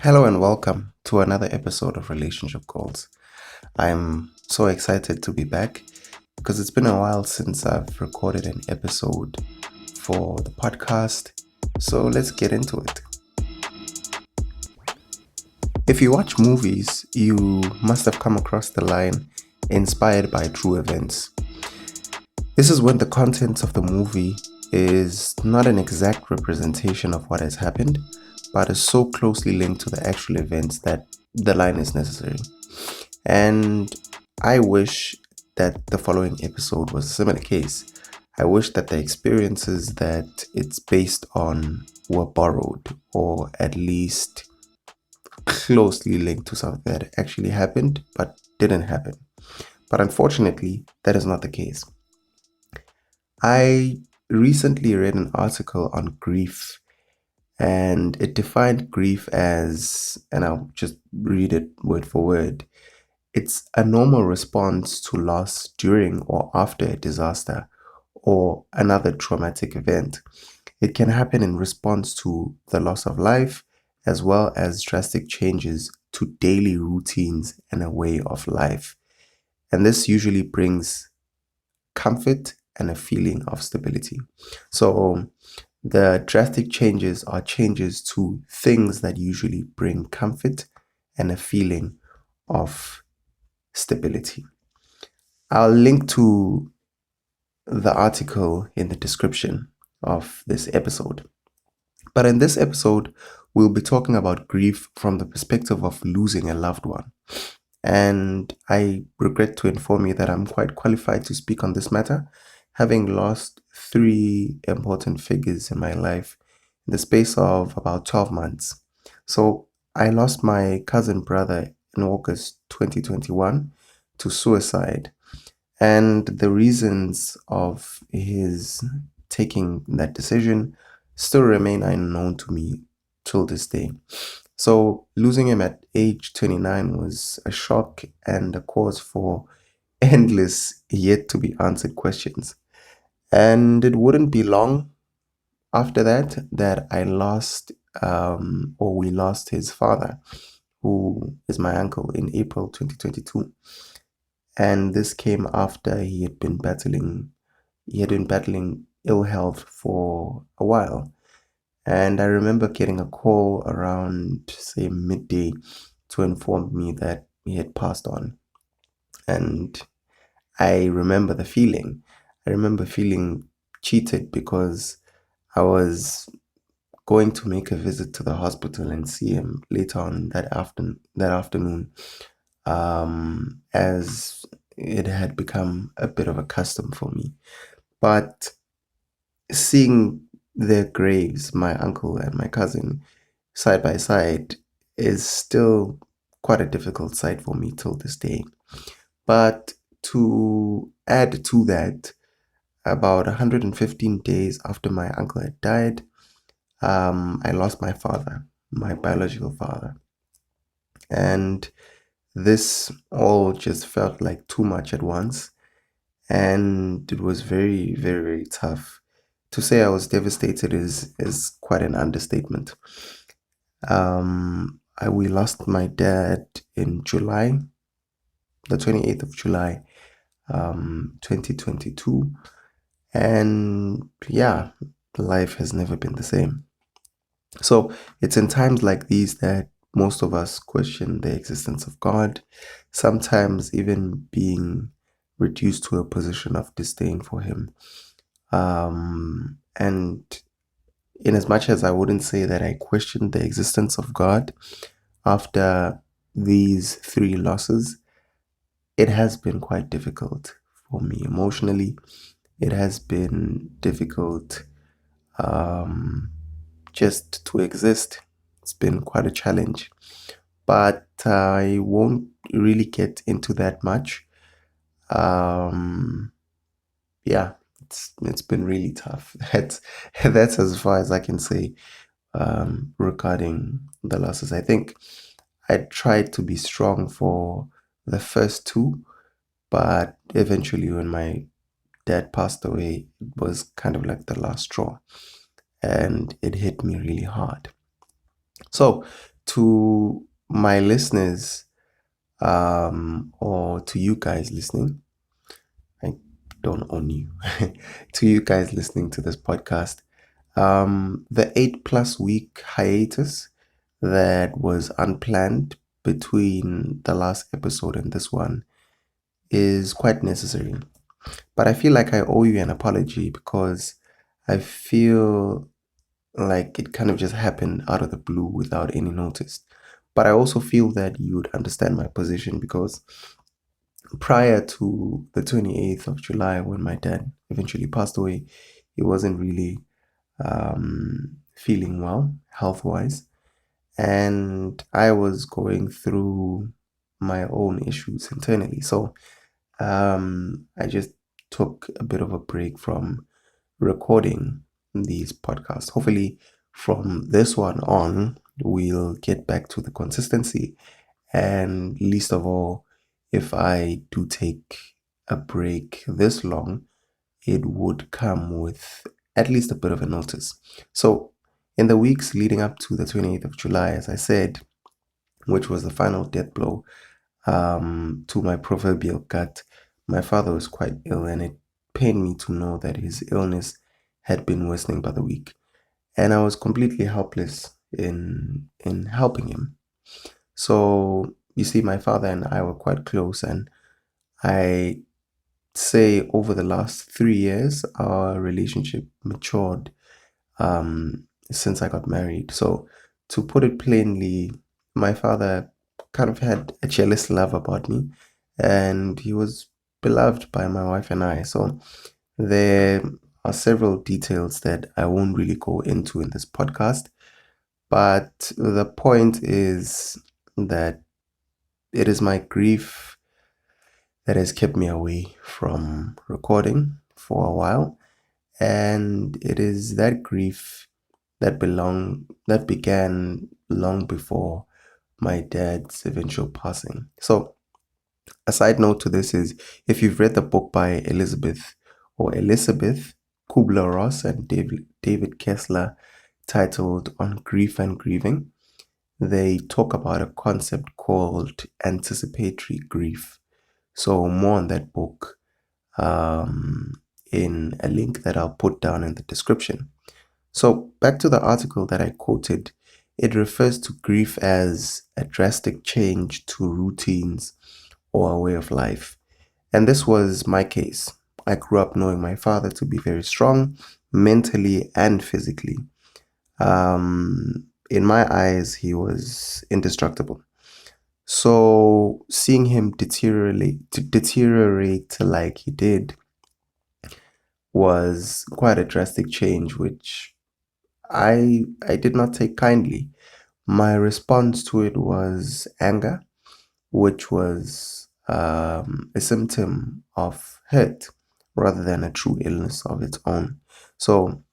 Hello and welcome to another episode of Relationship Goals. I'm so excited to be back because it's been a while since I've recorded an episode for the podcast. So let's get into it. If you watch movies, you must have come across the line inspired by true events. This is when the content of the movie is not an exact representation of what has happened, but is so closely linked to the actual events that the line is necessary. And I wish that the following episode was a similar case. I wish that the experiences that it's based on were borrowed or at least closely linked to something that actually happened but didn't happen. But unfortunately, that is not the case. I recently read an article on grief, and it defined grief as, and I'll just read it word for word, it's a normal response to loss during or after a disaster or another traumatic event. It can happen in response to the loss of life, as well as drastic changes to daily routines and a way of life. And this usually brings comfort and a feeling of stability. So the drastic changes are changes to things that usually bring comfort and a feeling of stability. I'll link to the article in the description of this episode. But in this episode, we'll be talking about grief from the perspective of losing a loved one. And I regret to inform you that I'm quite qualified to speak on this matter, having lost three important figures in my life in the space of about 12 months. So I lost my cousin brother in August 2021 to suicide. And the reasons of his taking that decision still remain unknown to me till this day. So losing him at age 29 was a shock and a cause for endless yet to be answered questions. And it wouldn't be long after that I lost or we lost his father, who is my uncle, in April 2022. And this came after he had been battling ill health for a while. And I remember getting a call around, say, midday to inform me that he had passed on. And I remember the feeling. I remember feeling cheated because I was going to make a visit to the hospital and see him later on that afternoon, as it had become a bit of a custom for me. But seeing their graves, my uncle and my cousin, side by side, is still quite a difficult sight for me till this day. But to add to that, about 115 days after my uncle had died, I lost my father, my biological father. And this all just felt like too much at once. And it was very, very, very tough. To say I was devastated is quite an understatement. We lost my dad in July, the 28th of July, 2022. And yeah, life has never been the same. So it's in times like these that most of us question the existence of God, sometimes even being reduced to a position of disdain for Him. And in as much as I wouldn't say that I questioned the existence of God after these three losses, it has been quite difficult for me emotionally. It has been difficult just to exist. It's been quite a challenge. But I won't really get into that much. Yeah, it's been really tough. That's as far as I can say regarding the losses. I think I tried to be strong for the first two, but eventually when my dad passed away, it was kind of like the last straw, and it hit me really hard. So To my listeners, or to you guys listening, I don't own you. To you guys listening to this podcast, the 8+ week hiatus that was unplanned between the last episode and this one is quite necessary. But I feel like I owe you an apology because I feel like it kind of just happened out of the blue without any notice. But I also feel that you would understand my position because prior to the 28th of July, when my dad eventually passed away, he wasn't really feeling well health wise. And I was going through my own issues internally. So I just took a bit of a break from recording these podcasts. Hopefully, from this one on, we'll get back to the consistency. And least of all, if I do take a break this long, it would come with at least a bit of a notice. So, in the weeks leading up to the 28th of July, as I said, which was the final death blow to my proverbial gut, my father was quite ill, and it pained me to know that his illness had been worsening by the week. And I was completely helpless in helping him. So, you see, my father and I were quite close, and I say over the last 3 years, our relationship matured since I got married. So, to put it plainly, my father kind of had a jealous love about me, and he was beloved by my wife and I. So, there are several details that I won't really go into in this podcast, but the point is that it is my grief that has kept me away from recording for a while. And it is that grief that began long before my dad's eventual passing. So a side note to this is if you've read the book by Elizabeth Kubler-Ross and David Kessler titled On Grief and Grieving, they talk about a concept called anticipatory grief. So more on that book in a link that I'll put down in the description. So back to the article that I quoted, it refers to grief as a drastic change to routines or a way of life. And this was my case. I grew up knowing my father to be very strong, mentally and physically. In my eyes, he was indestructible. So seeing him deteriorate like he did was quite a drastic change, which I did not take kindly. My response to it was anger, which was a symptom of hurt rather than a true illness of its own. So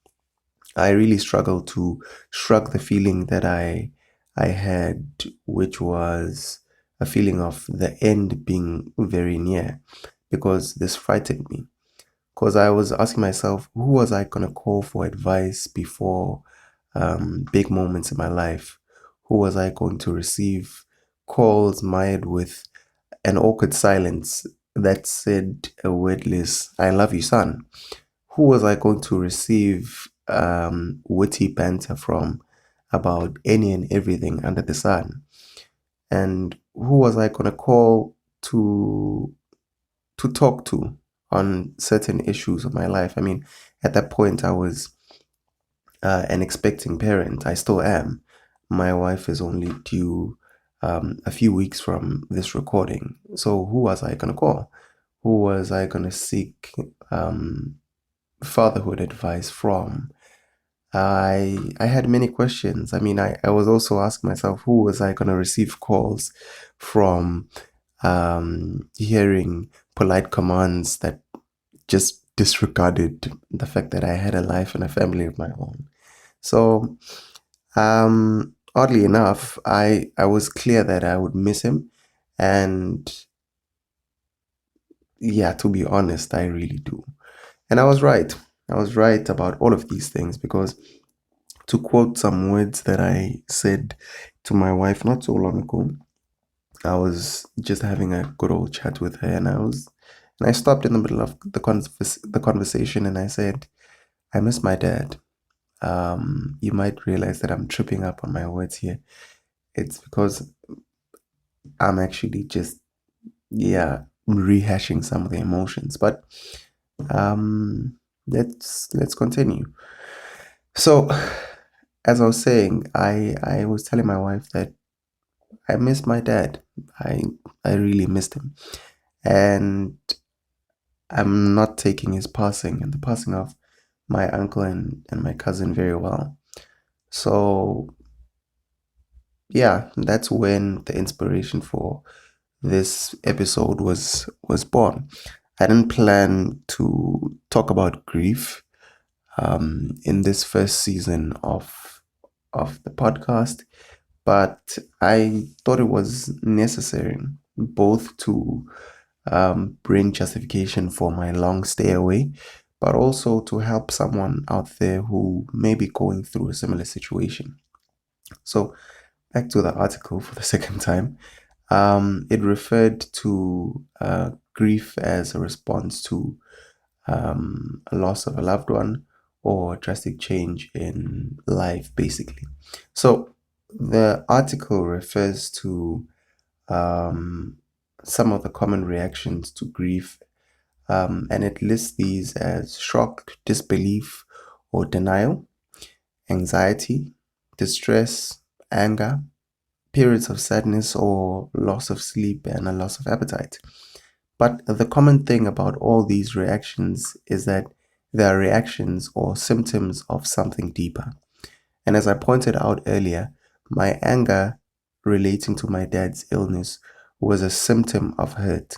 I really struggled to shrug the feeling that I had, which was a feeling of the end being very near, because this frightened me. Because I was asking myself, who was I going to call for advice before big moments in my life? Who was I going to receive calls mired with an awkward silence that said a wordless, I love you, son? Who was I going to receive witty banter from about any and everything under the sun? And who was I going to call to talk to on certain issues of my life? I mean, at that point, I was an expecting parent. I still am. My wife is only due a few weeks from this recording. So who was I going to call? Who was I going to seek fatherhood advice from? I had many questions. I mean, I was also asking myself, who was I going to receive calls from, hearing polite commands that just disregarded the fact that I had a life and a family of my own. So, oddly enough, I was clear that I would miss him. And yeah, to be honest, I really do. And I was right. I was right about all of these things because, to quote some words that I said to my wife not so long ago. I was just having a good old chat with her, and I stopped in the middle of the conversation, and I said, "I miss my dad." You might realize that I'm tripping up on my words here. It's because I'm actually just, yeah, rehashing some of the emotions. But um, let's continue. So, as I was saying, I was telling my wife that I miss my dad. I I really missed him, and I'm not taking his passing and the passing of my uncle and my cousin very well. So yeah, that's when the inspiration for this episode was born. I didn't plan to talk about grief in this first season of the podcast, but I thought it was necessary both to bring justification for my long stay away, but also to help someone out there who may be going through a similar situation. So, back to the article for the second time. It referred to grief as a response to a loss of a loved one or drastic change in life, basically. So, the article refers to um, some of the common reactions to grief, and it lists these as shock, disbelief, or denial, anxiety, distress, anger, periods of sadness or loss of sleep, and a loss of appetite. But the common thing about all these reactions is that they are reactions or symptoms of something deeper. And as I pointed out earlier, my anger relating to my dad's illness was a symptom of hurt.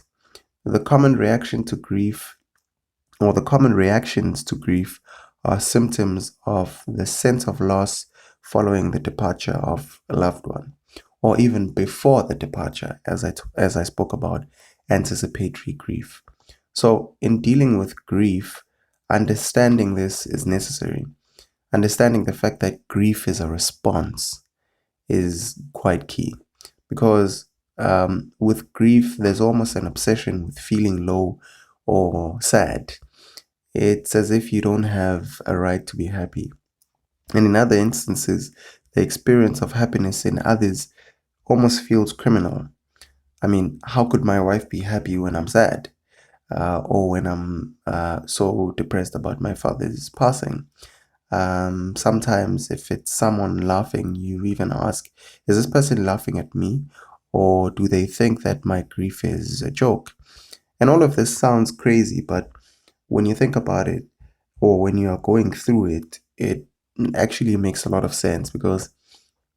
The common reaction to grief or the common reactions to grief are symptoms of the sense of loss following the departure of a loved one, or even before the departure, as I spoke about anticipatory grief. So, in dealing with grief, understanding this is necessary. Understanding the fact that grief is a response is quite key because with grief, there's almost an obsession with feeling low or sad. It's as if you don't have a right to be happy. And in other instances, the experience of happiness in others almost feels criminal. I mean, how could my wife be happy when I'm sad? Or when I'm so depressed about my father's passing? Sometimes, if it's someone laughing, you even ask, is this person laughing at me? Or do they think that my grief is a joke? And all of this sounds crazy, but when you think about it, or when you are going through it, it actually makes a lot of sense because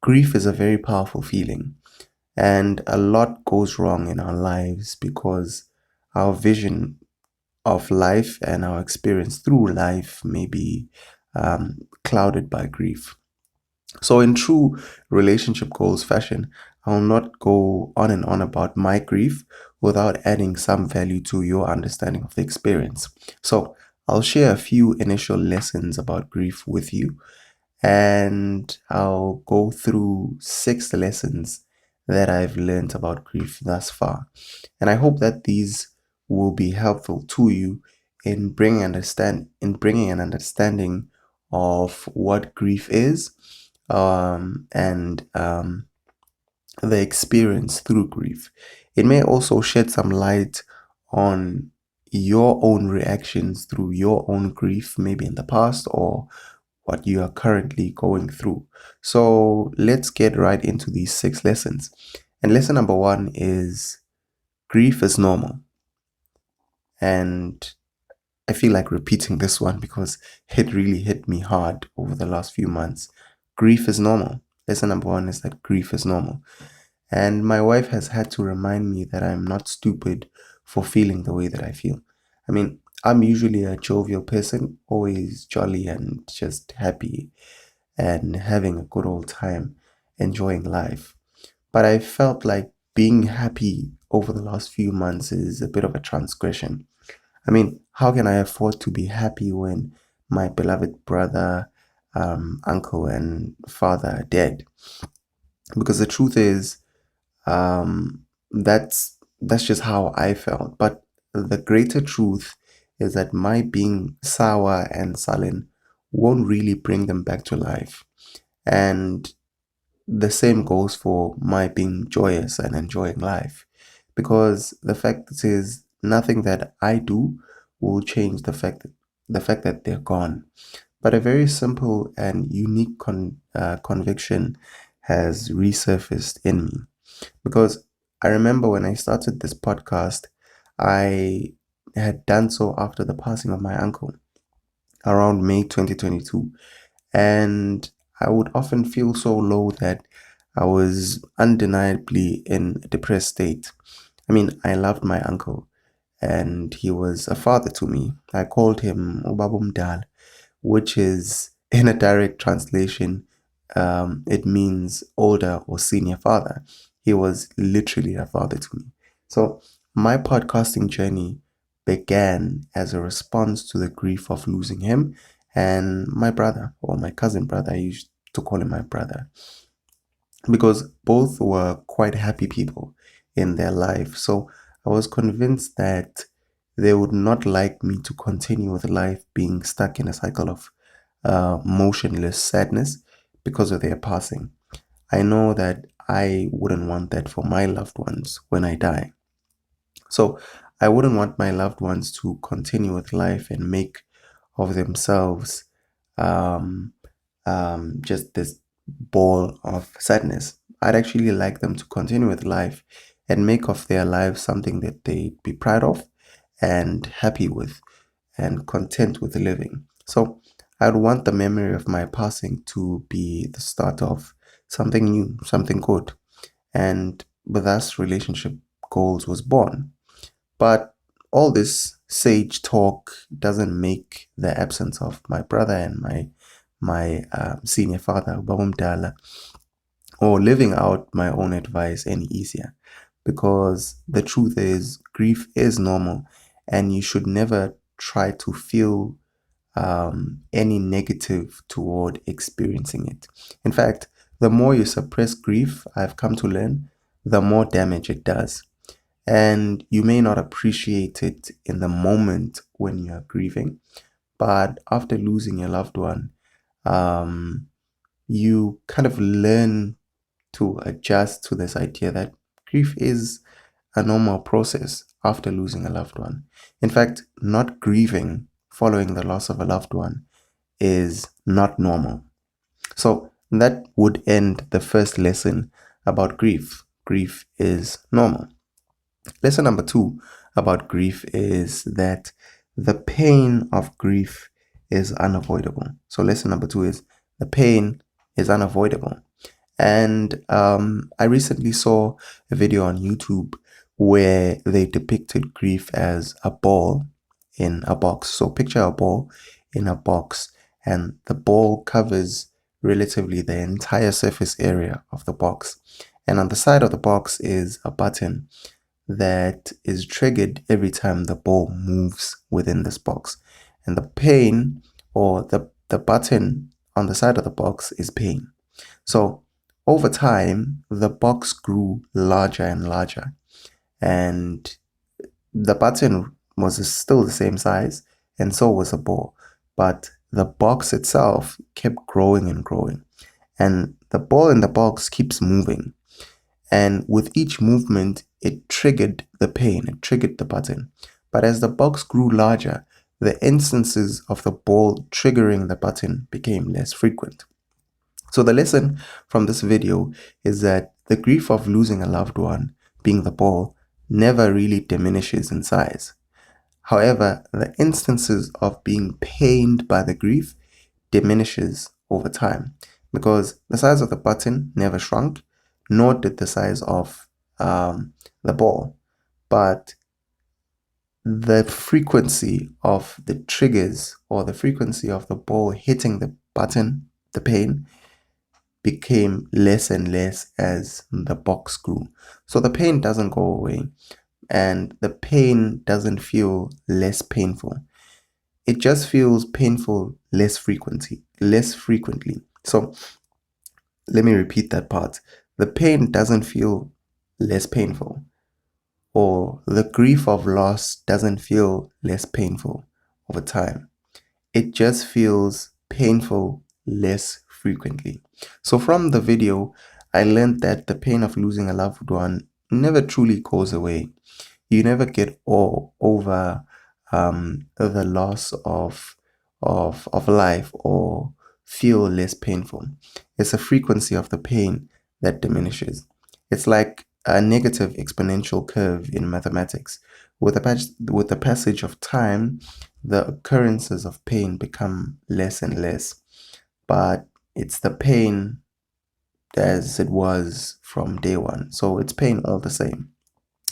grief is a very powerful feeling. And a lot goes wrong in our lives because our vision of life and our experience through life may be clouded by grief. So, in true relationship goals fashion, I'll not go on and on about my grief without adding some value to your understanding of the experience. So, I'll share a few initial lessons about grief with you, and I'll go through 6 lessons that I've learned about grief thus far. And I hope that these will be helpful to you in bringing an understanding of what grief is, and the experience through grief. It may also shed some light on your own reactions through your own grief, maybe in the past, or what you are currently going through. So let's get right into these 6 lessons. And lesson number 1 is grief is normal. And I feel like repeating this one because it really hit me hard over the last few months. Grief is normal. Lesson number 1 is that grief is normal. And my wife has had to remind me that I'm not stupid for feeling the way that I feel. I mean, I'm usually a jovial person, always jolly and just happy and having a good old time, enjoying life. But I felt like being happy over the last few months is a bit of a transgression. I mean, how can I afford to be happy when my beloved brother, uncle, and father are dead? because the truth is, that's just how I felt. But the greater truth is that my being sour and sullen won't really bring them back to life. And the same goes for my being joyous and enjoying life. Because the fact is, nothing that I do will change the fact that they're gone. But a very simple and unique conviction has resurfaced in me. Because I remember when I started this podcast, I had done so after the passing of my uncle around May 2022. And I would often feel so low that I was undeniably in a depressed state. I mean, I loved my uncle and he was a father to me. I called him Ubabumdal, which is in a direct translation, it means older or senior father. He was literally a father to me. So my podcasting journey began as a response to the grief of losing him and my brother, or my cousin brother. I used to call him my brother because both were quite happy people in their life. So I was convinced that they would not like me to continue with life being stuck in a cycle of motionless sadness because of their passing. I know that I wouldn't want that for my loved ones when I die. So I wouldn't want my loved ones to continue with life and make of themselves um, just this ball of sadness. I'd actually like them to continue with life and make of their lives something that they'd be proud of and happy with and content with living. So I'd want the memory of my passing to be the start of something new, something good. And with us, relationship goals was born. But all this sage talk doesn't make the absence of my brother and my senior father, Babumdala, or living out my own advice any easier. Because the truth is, grief is normal, and you should never try to feel any negative toward experiencing it. In fact, the more you suppress grief, I've come to learn, the more damage it does. And you may not appreciate it in the moment when you're grieving, but after losing your loved one, um, you kind of learn to adjust to this idea that grief is a normal process after losing a loved one. In fact, not grieving following the loss of a loved one is not normal. So that would end the first lesson about grief. Grief is normal. Lesson number 2 about grief is that the pain of grief is unavoidable. So lesson number 2 is the pain is unavoidable. And I recently saw a video on YouTube where they depicted grief as a ball in a box. So picture a ball in a box, and the ball covers relatively the entire surface area of the box. And on the side of the box is a button that is triggered every time the ball moves within this box. And the pain, or the button on the side of the box, is pain. So over time, the box grew larger and larger, and the button was still the same size, and so was the ball. But the box itself kept growing and growing, and the ball in the box keeps moving. And with each movement, it triggered the pain, it triggered the button. But as the box grew larger, the instances of the ball triggering the button became less frequent. So the lesson from this video is that the grief of losing a loved one, being the ball, never really diminishes in size. However, the instances of being pained by the grief diminishes over time because the size of the button never shrunk, nor did the size of the ball. But the frequency of the triggers, or the frequency of the ball hitting the button, the pain, became less and less as the box grew. So the pain doesn't go away, and the pain doesn't feel less painful. It just feels painful less frequently. So let me repeat that part. the pain doesn't feel less painful, or the grief of loss doesn't feel less painful over time. It just feels painful less frequently. So from the video, I learned that the pain of losing a loved one never truly goes away. You never get all over the loss of life or feel less painful. It's a frequency of the pain that diminishes. It's like a negative exponential curve in mathematics. With the passage of time, the occurrences of pain become less and less, but it's the pain as it was from day one. So it's pain all the same.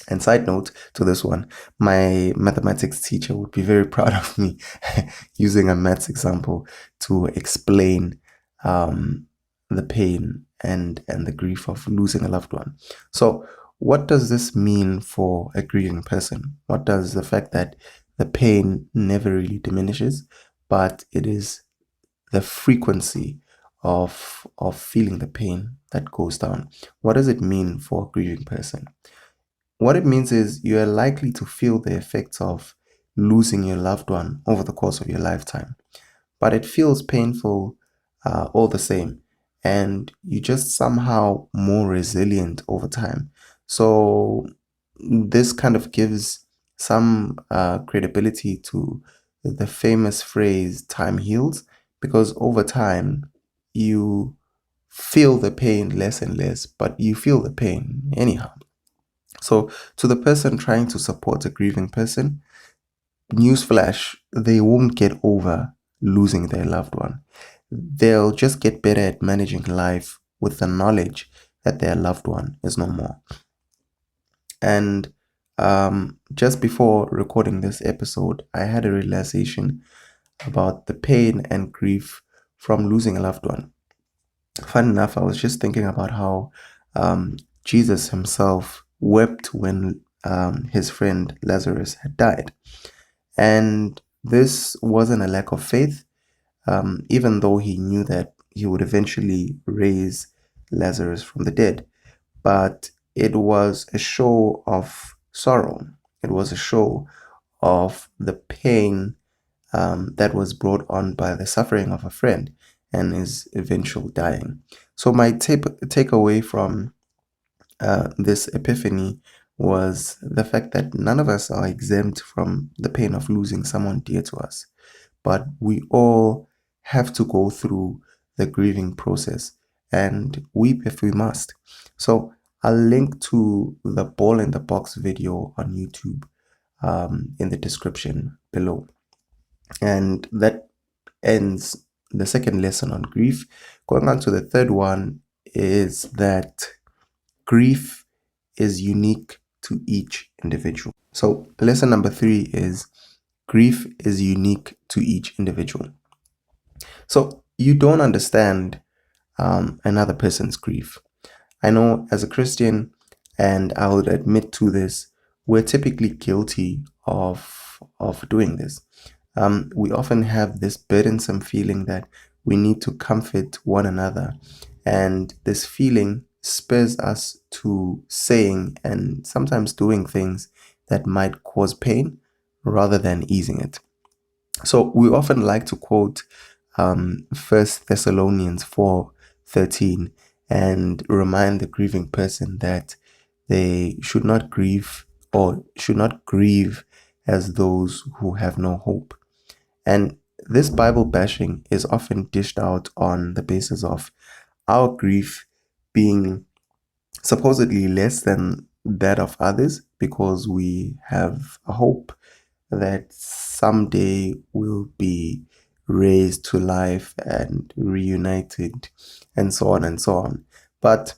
And side note to this one, my mathematics teacher would be very proud of me using a maths example to explain the pain and the grief of losing a loved one. So what does this mean for a grieving person? What does the fact that the pain never really diminishes, but it is the frequency of feeling the pain that goes down? What does it mean for a grieving person? What it means is you are likely to feel the effects of losing your loved one over the course of your lifetime, but it feels painful all the same, and you just somehow more resilient over time. So this kind of gives some credibility to the famous phrase "time heals," because over time you feel the pain less and less, but you feel the pain anyhow. So, to the person trying to support a grieving person, newsflash, they won't get over losing their loved one. They'll just get better at managing life with the knowledge that their loved one is no more. And just before recording this episode, I had a realization about the pain and grief from losing a loved one. Fun enough, I was just thinking about how Jesus himself wept when his friend Lazarus had died. And this wasn't a lack of faith, even though he knew that he would eventually raise Lazarus from the dead. But it was a show of sorrow. It was a show of the pain that was brought on by the suffering of a friend and his eventual dying. So my takeaway from this epiphany was the fact that none of us are exempt from the pain of losing someone dear to us, but we all have to go through the grieving process and weep if we must. So I'll link to the Ball in the Box video on YouTube in the description below. And that ends the second lesson on grief. Going on to the third one is that grief is unique to each individual. So lesson number 3 is grief is unique to each individual. So you don't understand another person's grief. I know as a Christian, and I would admit to this, we're typically guilty of doing this. We often have this burdensome feeling that we need to comfort one another, and this feeling spurs us to saying and sometimes doing things that might cause pain rather than easing it. So we often like to quote 1 Thessalonians 4:13 and remind the grieving person that they should not grieve or should not grieve as those who have no hope. And this Bible bashing is often dished out on the basis of our grief being supposedly less than that of others because we have a hope that someday we'll be raised to life and reunited and so on and so on. But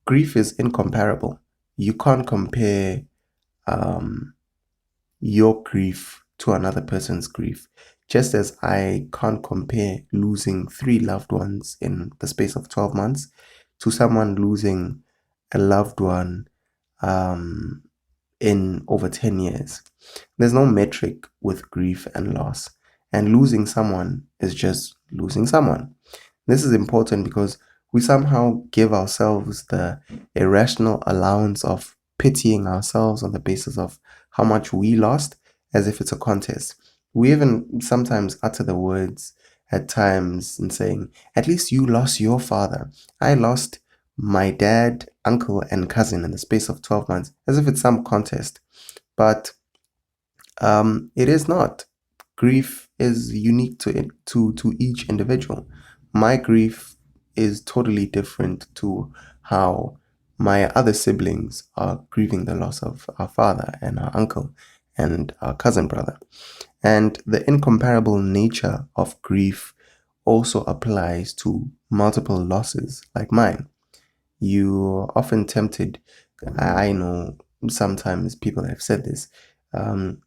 grief is incomparable. You can't compare your grief to another person's grief. Just as I can't compare losing 3 loved ones in the space of 12 months to someone losing a loved one in over 10 years. There's no metric with grief and loss. And losing someone is just losing someone. This is important because we somehow give ourselves the irrational allowance of pitying ourselves on the basis of how much we lost, as if it's a contest. We even sometimes utter the words at times in saying, at least you lost your father. I lost my dad, uncle, and cousin in the space of 12 months, as if it's some contest. But it is not. Grief is unique to each individual. My grief is totally different to how my other siblings are grieving the loss of our father and our uncle and our cousin brother. And the incomparable nature of grief also applies to multiple losses like mine. You're often tempted, I know sometimes people have said this,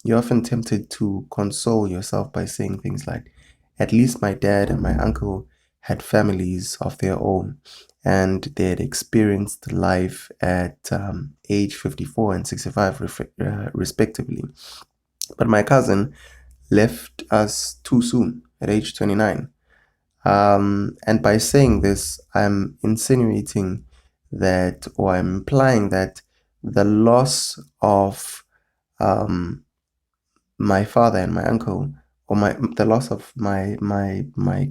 you're often tempted to console yourself by saying things like, at least my dad and my uncle had families of their own and they had experienced life at age 54 and 65 respectively. But my cousin left us too soon at age 29. And by saying this, I'm insinuating that, or I'm implying that the loss of my father and my uncle, or the loss of my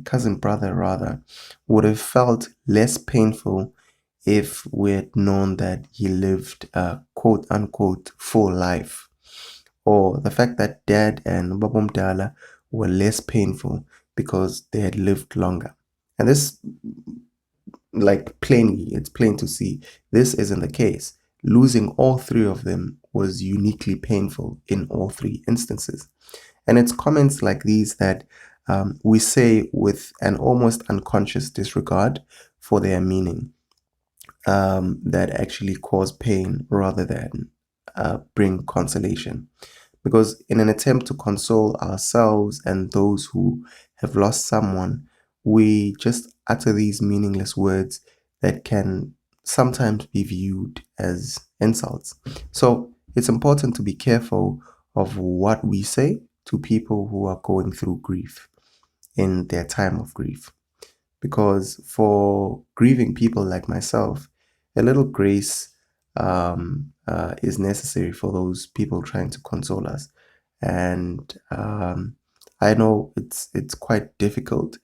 cousin brother rather, would have felt less painful if we had known that he lived a quote unquote full life, or the fact that dad and Babumdala were less painful because they had lived longer. And this, like, plainly, it's plain to see this isn't the case. Losing all three of them was uniquely painful in all three instances. And it's comments like these that we say with an almost unconscious disregard for their meaning, that actually cause pain rather than bring consolation. Because in an attempt to console ourselves and those who have lost someone, we just utter these meaningless words that can sometimes be viewed as insults. So it's important to be careful of what we say to people who are going through grief in their time of grief. Because for grieving people like myself, a little grace is necessary for those people trying to console us. And I know it's quite difficult.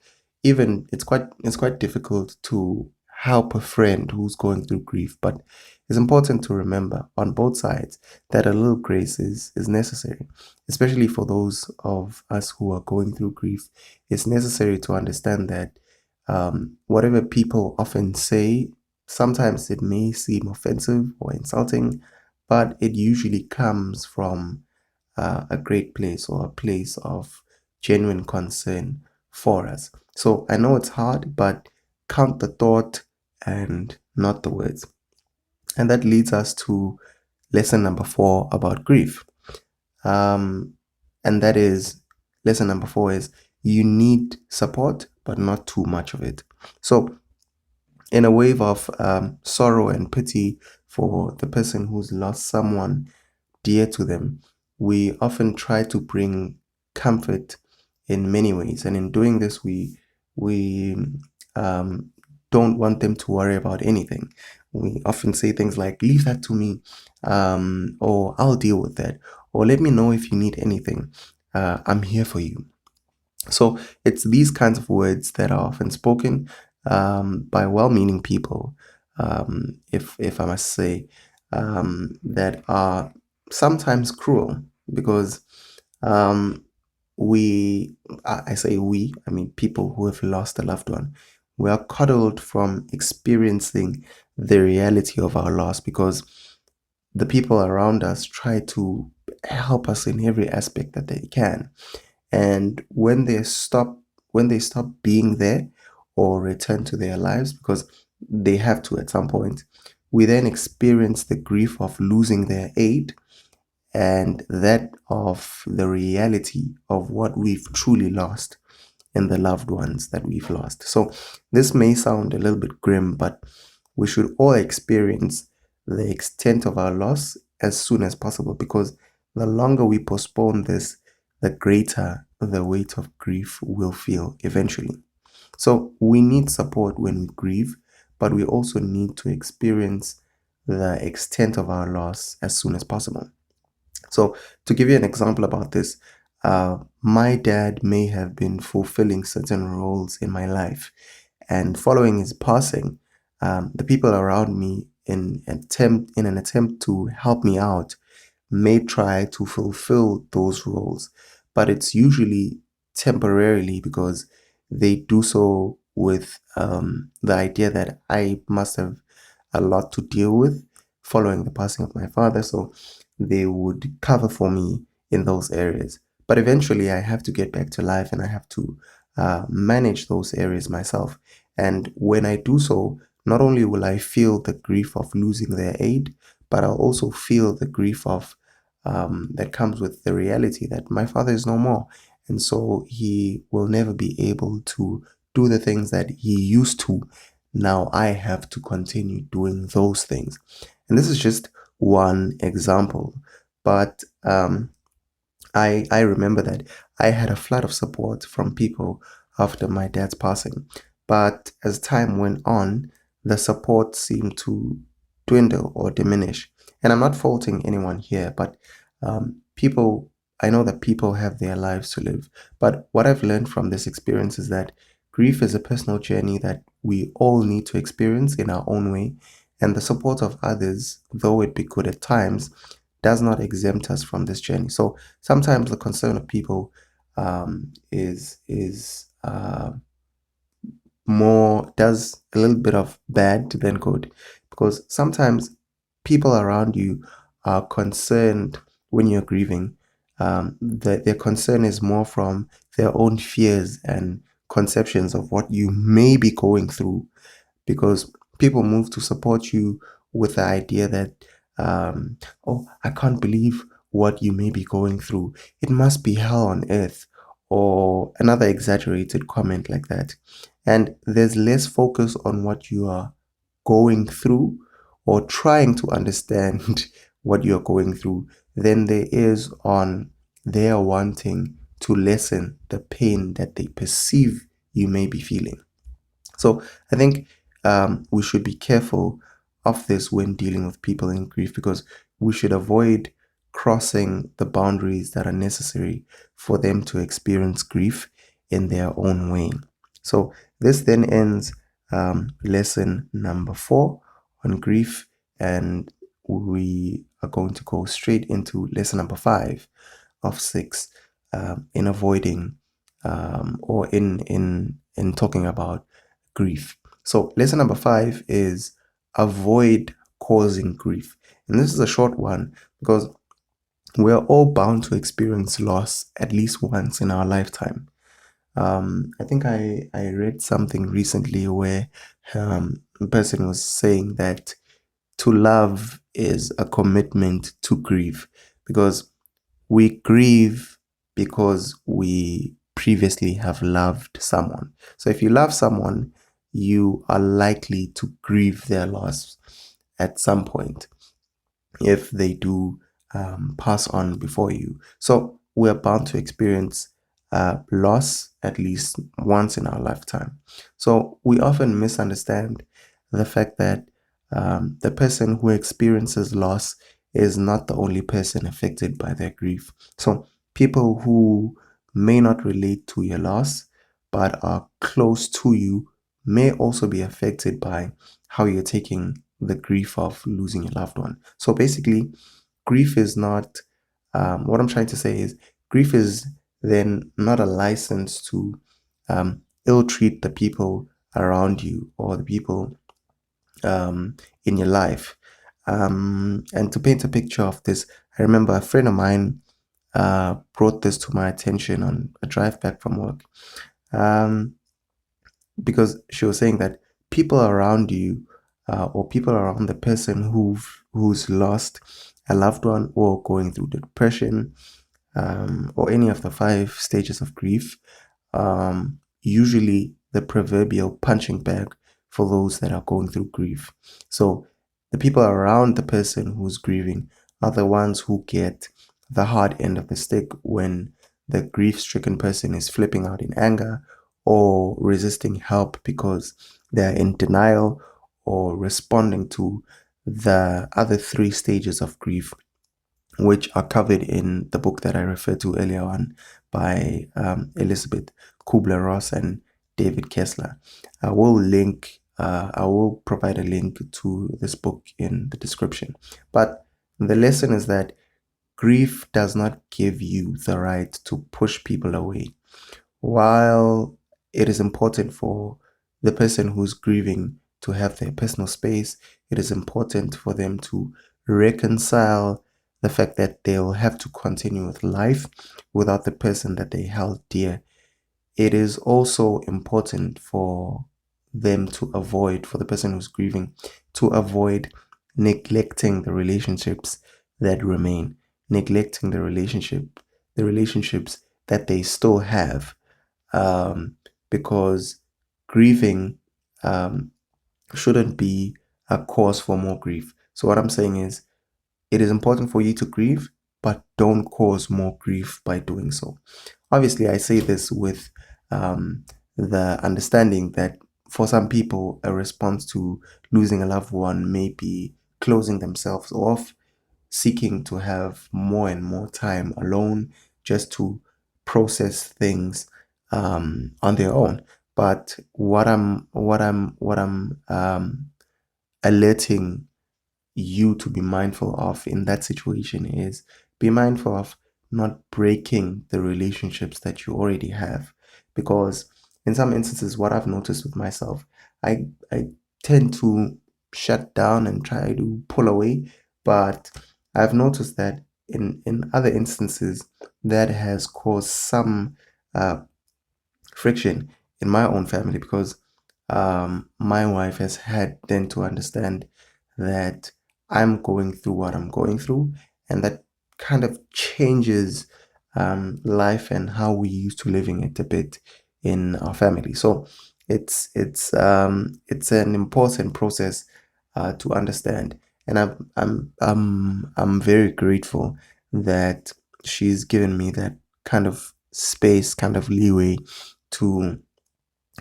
Even it's quite difficult to help a friend who's going through grief. But it's important to remember on both sides that a little grace is necessary, especially for those of us who are going through grief. It's necessary to understand that whatever people often say, sometimes it may seem offensive or insulting, but it usually comes from a great place or a place of genuine concern for us. So I know it's hard, but count the thought and not the words. And that leads us to lesson number 4 about grief. Um, and that is, lesson number 4 is, you need support, but not too much of it. So in a wave of sorrow and pity for the person who's lost someone dear to them, we often try to bring comfort in many ways. And in doing this, we don't want them to worry about anything. We often say things like, leave that to me, or I'll deal with that, or let me know if you need anything. I'm here for you. So it's these kinds of words that are often spoken by well-meaning people, if I must say, that are sometimes cruel because I say we, I mean people who have lost a loved one, we are coddled from experiencing the reality of our loss because the people around us try to help us in every aspect that they can. And when they stop being there or return to their lives, because they have to at some point, we then experience the grief of losing their aid and that of the reality of what we've truly lost and the loved ones that we've lost. So this may sound a little bit grim, but we should all experience the extent of our loss as soon as possible, because the longer we postpone this, the greater the weight of grief will feel eventually. So we need support when we grieve, but we also need to experience the extent of our loss as soon as possible. So, to give you an example about this, my dad may have been fulfilling certain roles in my life, and following his passing, the people around me, in an attempt to help me out, may try to fulfill those roles, but it's usually temporarily because they do so with the idea that I must have a lot to deal with following the passing of my father. So they would cover for me in those areas. But eventually, I have to get back to life and I have to manage those areas myself. And when I do so, not only will I feel the grief of losing their aid, but I'll also feel the grief of that comes with the reality that my father is no more. And so he will never be able to do the things that he used to. Now I have to continue doing those things. And this is just one example. But I remember that I had a flood of support from people after my dad's passing. But as time went on, the support seemed to dwindle or diminish. And I'm not faulting anyone here, but I know that people have their lives to live. But what I've learned from this experience is that grief is a personal journey that we all need to experience in our own way. And the support of others, though it be good at times, does not exempt us from this journey. So sometimes the concern of people is more does a little bit of bad than good, because sometimes people around you are concerned when you're grieving. Their concern is more from their own fears and conceptions of what you may be going through, because people move to support you with the idea that, oh, I can't believe what you may be going through. It must be hell on earth, or another exaggerated comment like that. And there's less focus on what you are going through or trying to understand what you're going through than there is on their wanting to lessen the pain that they perceive you may be feeling. So I think we should be careful of this when dealing with people in grief, because we should avoid crossing the boundaries that are necessary for them to experience grief in their own way. So this then ends lesson number 4 on grief, and we are going to go straight into lesson number 5 of 6 in avoiding or in talking about grief. So lesson number 5 is avoid causing grief. And this is a short one because we're all bound to experience loss at least once in our lifetime. I think I read something recently where a person was saying that to love is a commitment to grieve, because we grieve because we previously have loved someone. So if you love someone, you are likely to grieve their loss at some point if they do pass on before you. So we are bound to experience loss at least once in our lifetime. So we often misunderstand the fact that the person who experiences loss is not the only person affected by their grief. So people who may not relate to your loss but are close to you may also be affected by how you're taking the grief of losing a loved one. So basically, grief is not, what I'm trying to say is, grief is then not a license to ill treat the people around you or the people in your life. And to paint a picture of this, I remember a friend of mine brought this to my attention on a drive back from work. Because she was saying that people around you or people around the person who's lost a loved one or going through depression or any of the 5 stages of grief, usually the proverbial punching bag for those that are going through grief. So the people around the person who's grieving are the ones who get the hard end of the stick when the grief-stricken person is flipping out in anger or resisting help because they're in denial or responding to the other three stages of grief, which are covered in the book that I referred to earlier on by Elizabeth Kubler-Ross and David Kessler. I will provide a link to this book in the description. But the lesson is that grief does not give you the right to push people away. While it is important for the person who's grieving to have their personal space, it is important for them to reconcile the fact that they'll have to continue with life without the person that they held dear. It is also important for for the person who's grieving, to avoid neglecting the relationships that remain, neglecting the relationships that they still have, um, because grieving um, shouldn't be a cause for more grief. So what I'm saying is, it is important for you to grieve, but don't cause more grief by doing so. Obviously, I say this with the understanding that for some people, a response to losing a loved one may be closing themselves off, seeking to have more and more time alone just to process things on their own. But what I'm alerting you to be mindful of in that situation is, be mindful of not breaking the relationships that you already have. Because in some instances, what I've noticed with myself, I tend to shut down and try to pull away, but I've noticed that in other instances that has caused some uh, friction in my own family, because my wife has had then to understand that I'm going through what I'm going through, and that kind of changes life and how we used to living it a bit in our family. So it's an important process to understand, and I'm very grateful that she's given me that kind of space, kind of leeway to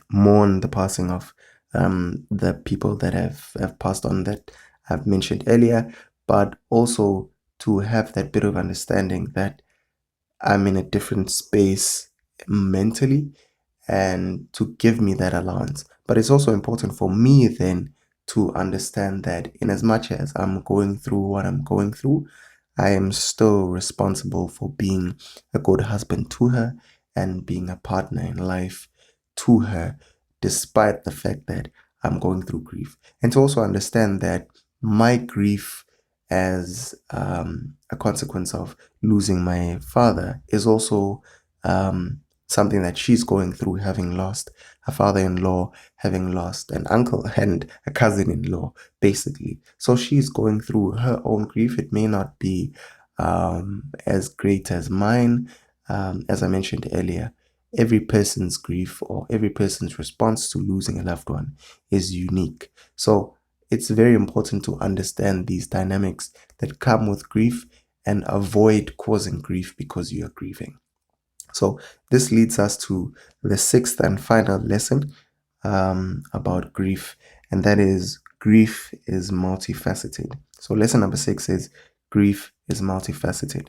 mourn the passing of the people that have passed on that I've mentioned earlier, but also to have that bit of understanding that I'm in a different space mentally, and to give me that allowance. But it's also important for me then to understand that in as much as I'm going through what I'm going through, I am still responsible for being a good husband to her and being a partner in life to her, despite the fact that I'm going through grief. And to also understand that my grief as a consequence of losing my father is also something that she's going through, having lost a father-in-law, having lost an uncle and a cousin-in-law, basically. So she's going through her own grief. It may not be as great as mine. As I mentioned earlier, every person's grief or every person's response to losing a loved one is unique. So it's very important to understand these dynamics that come with grief and avoid causing grief because you are grieving. So this leads us to the sixth and final lesson about grief, and that is, grief is multifaceted. So lesson number 6 is, grief is multifaceted.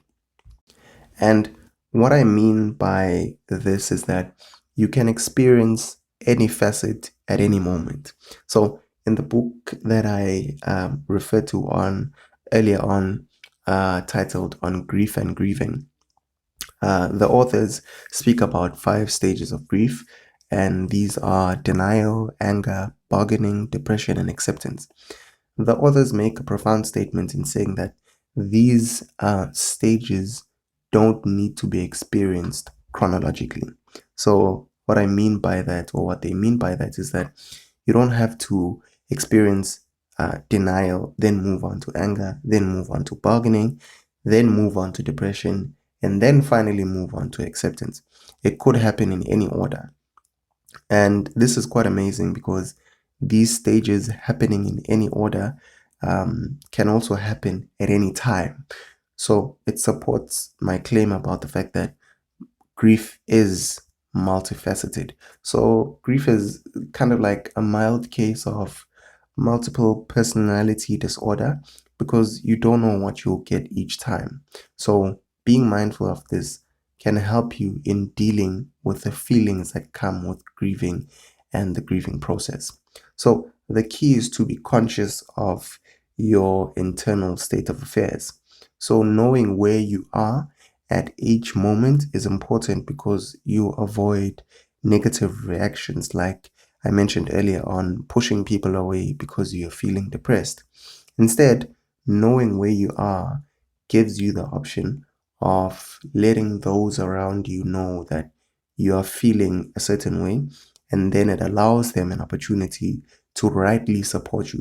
And what I mean by this is that you can experience any facet at any moment. So in the book that I referred to on earlier on, titled On Grief and Grieving, the authors speak about 5 stages of grief, and these are denial, anger, bargaining, depression, and acceptance. The authors make a profound statement in saying that these stages don't need to be experienced chronologically. So, what I mean by that, or what they mean by that, is that you don't have to experience denial, then move on to anger, then move on to bargaining, then move on to depression, and then finally move on to acceptance. It could happen in any order. And this is quite amazing because these stages happening in any order can also happen at any time. So it supports my claim about the fact that grief is multifaceted. So grief is kind of like a mild case of multiple personality disorder because you don't know what you'll get each time. So being mindful of this can help you in dealing with the feelings that come with grieving and the grieving process. So the key is to be conscious of your internal state of affairs. So knowing where you are at each moment is important because you avoid negative reactions like I mentioned earlier on pushing people away because you're feeling depressed. Instead, knowing where you are gives you the option of letting those around you know that you are feeling a certain way, and then it allows them an opportunity to rightly support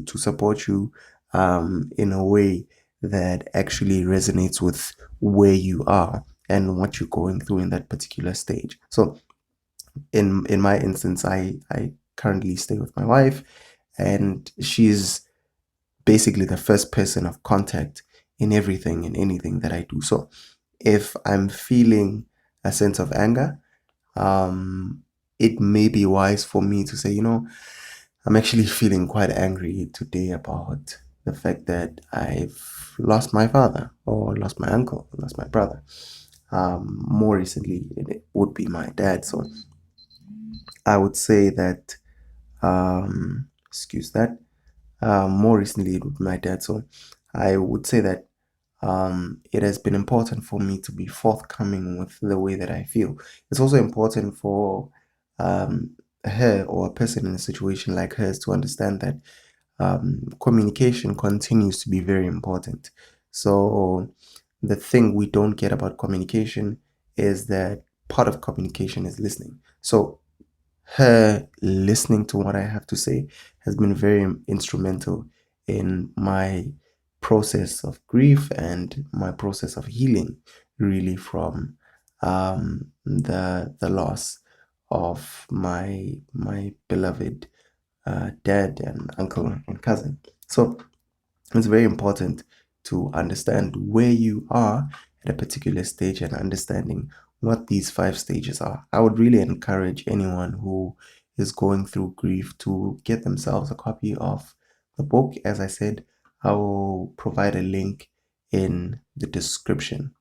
you in a way that actually resonates with where you are and what you're going through in that particular stage. So in my instance, I currently stay with my wife, and she's basically the first person of contact in everything and anything that I do. So if I'm feeling a sense of anger, um, it may be wise for me to say, I'm actually feeling quite angry today about the fact that I've lost my father or lost my uncle, lost my brother. More recently, it would be my dad. So I would say that, excuse that, more recently it would be my dad. So I would say that it has been important for me to be forthcoming with the way that I feel. It's also important for um, her or a person in a situation like hers to understand that communication continues to be very important. So the thing we don't get about communication is that part of communication is listening. So her listening to what I have to say has been very instrumental in my process of grief and my process of healing, really from the loss of my beloved dad and uncle and cousin. So it's very important to understand where you are at a particular stage and understanding what these 5 stages are. I would really encourage anyone who is going through grief to get themselves a copy of the book. As I said, I will provide a link in the description.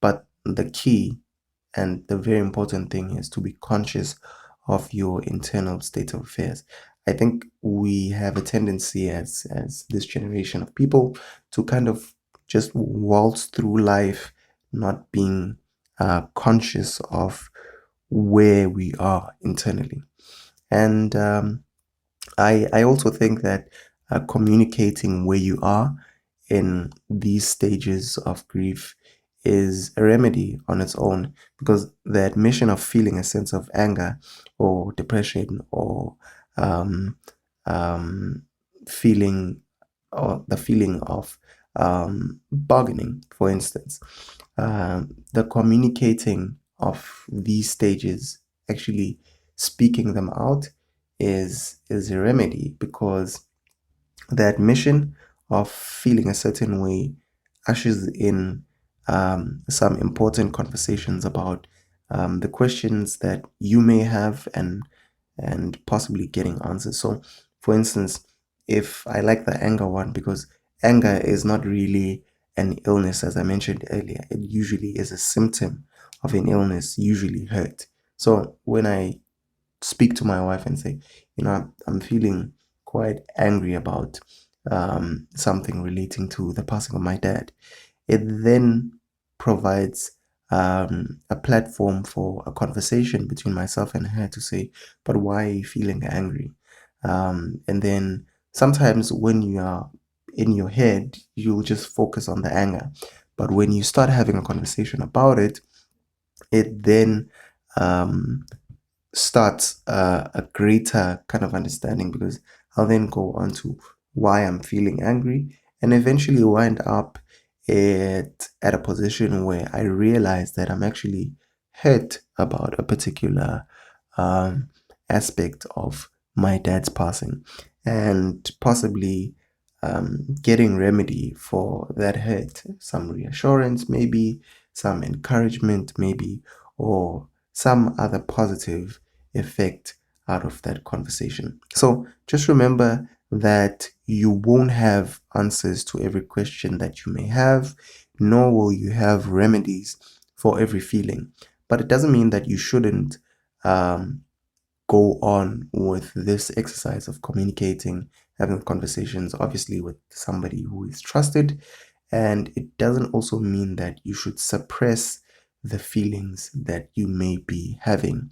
But the key and the very important thing is to be conscious of your internal state of affairs. I think we have a tendency as this generation of people to kind of just waltz through life, not being conscious of where we are internally. And I also think that communicating where you are in these stages of grief is a remedy on its own, because the admission of feeling a sense of anger or depression or um, um, feeling or the feeling of bargaining, for instance, the communicating of these stages, actually speaking them out, is a remedy, because the admission of feeling a certain way ushers in some important conversations about the questions that you may have, and possibly getting answers. So, for instance, if I like the anger one, because anger is not really an illness, as I mentioned earlier, it usually is a symptom of an illness, usually hurt. So when I speak to my wife and say, I'm feeling quite angry about something relating to the passing of my dad, it then provides a platform for a conversation between myself and her to say, but why are you feeling angry? And then sometimes when you are in your head, you'll just focus on the anger. But when you start having a conversation about it, it then um, starts a greater kind of understanding, because I'll then go on to why I'm feeling angry and eventually wind up at a position where I realize that I'm actually hurt about a particular um, aspect of my dad's passing, and possibly getting remedy for that hurt, some reassurance, maybe some encouragement, maybe, or some other positive effect out of that conversation. So just remember that you won't have answers to every question that you may have, nor will you have remedies for every feeling. But it doesn't mean that you shouldn't um, go on with this exercise of communicating, having conversations, obviously with somebody who is trusted. And it doesn't also mean that you should suppress the feelings that you may be having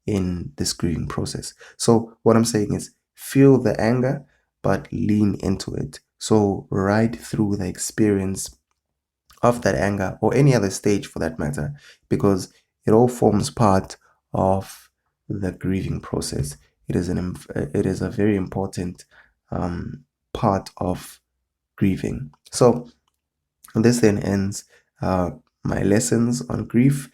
in this grieving process. So, what I'm saying is feel the anger, but lean into it. So, ride through the experience of that anger or any other stage for that matter, because it all forms part of the grieving process. It is a very important part of grieving. So this then ends my lessons on grief.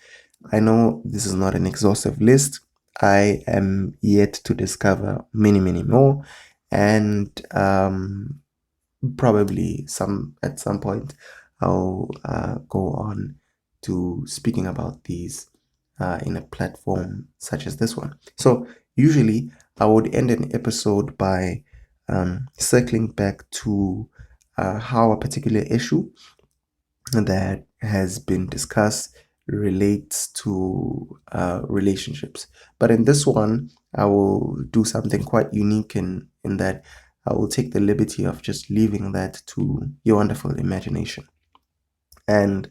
I know this is not an exhaustive list. I am yet to discover many more, and probably at some point I'll go on to speaking about these in a platform such as this one. So usually I would end an episode by circling back to how a particular issue that has been discussed relates to relationships. But in this one, I will do something quite unique in that I will take the liberty of just leaving that to your wonderful imagination. And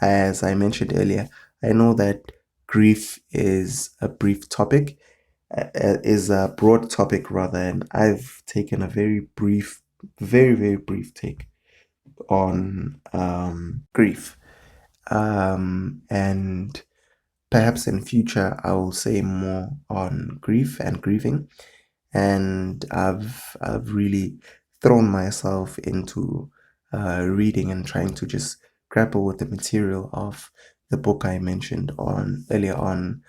as I mentioned earlier, I know that grief is a brief topic, is a broad topic rather, and I've taken a very brief, very brief take on grief. And perhaps in future I will say more on grief and grieving. And I've really thrown myself into reading and trying to just grapple with the material of the book I mentioned on earlier on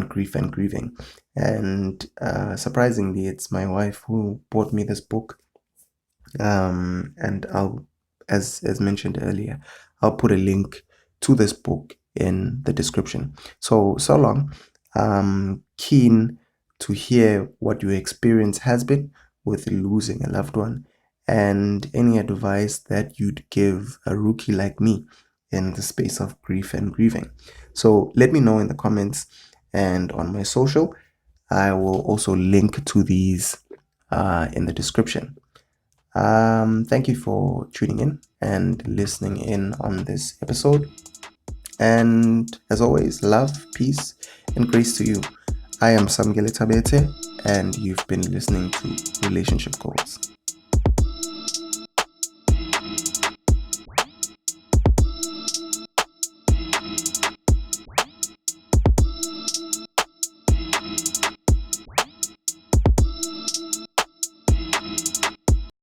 grief and grieving. And surprisingly, it's my wife who bought me this book. And I'll, as mentioned earlier, I'll put a link to this book in the description. So long. Keen to hear what your experience has been with losing a loved one, and any advice that you'd give a rookie like me in the space of grief and grieving. So let me know in the comments and on my social. I will also link to these in the description. Thank you for tuning in and listening in on this episode. And as always, love, peace, and grace to you. I am Samgele Tabete, and you've been listening to Relationship Goals.